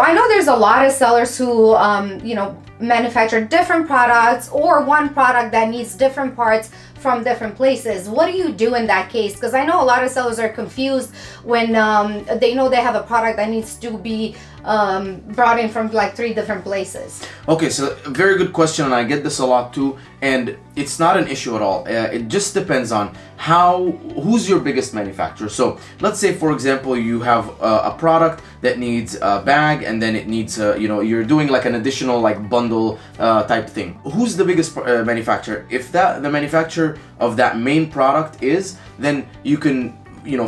So I know there's a lot of sellers who, manufacture different products or one product that needs different parts from different places. What do you do in that case? Because I know a lot of sellers are confused when they know they have a product that needs to be brought in from like 3 different places. Okay, so very good question, and I get this a lot too, and it's not an issue at all. It just depends on who's your biggest manufacturer. So let's say, for example, you have a product that needs a bag, and then it needs you're doing like an additional like bundle type thing. Who's the biggest manufacturer? If the manufacturer of that main product is, then you can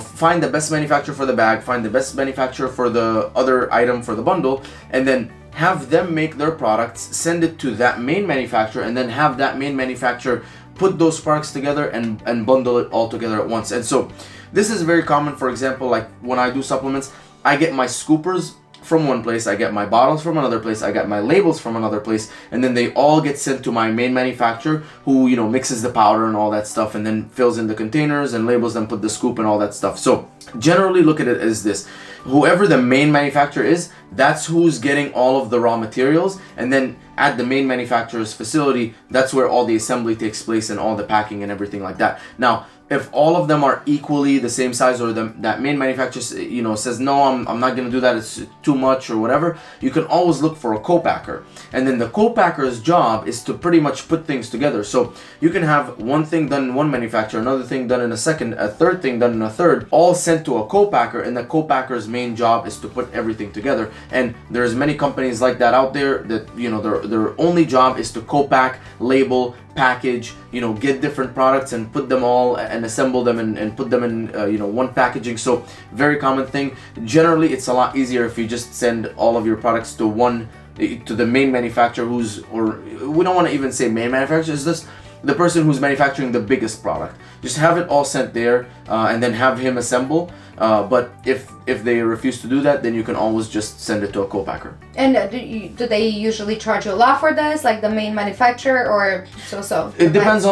find the best manufacturer for the bag, find the best manufacturer for the other item for the bundle, and then have them make their products, send it to that main manufacturer, and then have that main manufacturer put those products together and bundle it all together at once. And so this is very common. For example, like when I do supplements, I get my scoopers from one place, I get my bottles from another place, I get my labels from another place, and then they all get sent to my main manufacturer who mixes the powder and all that stuff, and then fills in the containers and labels them, put the scoop and all that stuff. So generally look at it as this: whoever the main manufacturer is, that's who's getting all of the raw materials, and then at the main manufacturer's facility, that's where all the assembly takes place and all the packing and everything like that. Now, if all of them are equally the same size, or that main manufacturer says no, I'm not gonna do that, it's too much or whatever, you can always look for a co-packer, and then the co-packer's job is to pretty much put things together. So you can have one thing done in one manufacturer, another thing done in a second, a third thing done in a third, all sent to a co-packer, and the co-packer's main job is to put everything together. And there's many companies like that out there that their only job is to co-pack, label, package, get different products and put them all and assemble them and put them in one packaging. So very common thing. Generally it's a lot easier if you just send all of your products to the main manufacturer, or we don't want to even say main manufacturer, it's just the person who's manufacturing the biggest product. Just have it all sent there and then have him assemble. But if they refuse to do that, then you can always just send it to a co-packer. And do they usually charge you a lot for this, like the main manufacturer, or so? It depends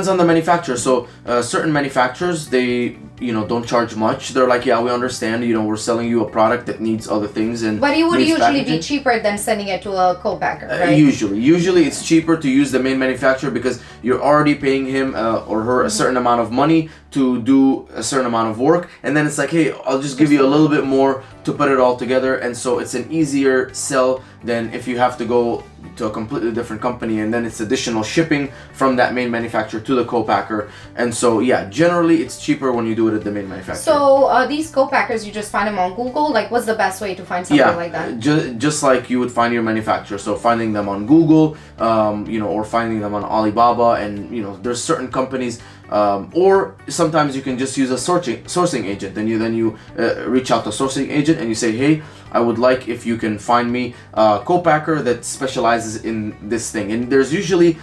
on the manufacturer. So certain manufacturers, they don't charge much. They're like, yeah, we understand. We're selling you a product that needs other things, but it would usually be cheaper than sending it to a co-packer, right? Usually it's cheaper to use the main manufacturer because you're already paying him or her a certain amount of money to do a certain amount of work, and then it's like, hey, I'll just give you a little bit more to put it all together. And so it's an easier sell than if you have to go to a completely different company, and then it's additional shipping from that main manufacturer to the co-packer. And so yeah, generally it's cheaper when you do it at the main manufacturer. So these co-packers, you just find them on Google? Like, what's the best way to find something like that? Just like you would find your manufacturer. So finding them on Google, or finding them on Alibaba, and there's certain companies, or sometimes you can just use a sourcing agent. Then you reach out to a sourcing agent and you say, hey, I would like if you can find me a co-packer that specializes in this thing. And there's usually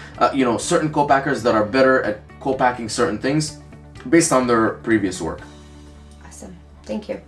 certain co-packers that are better at co-packing certain things based on their previous work. Awesome. Thank you.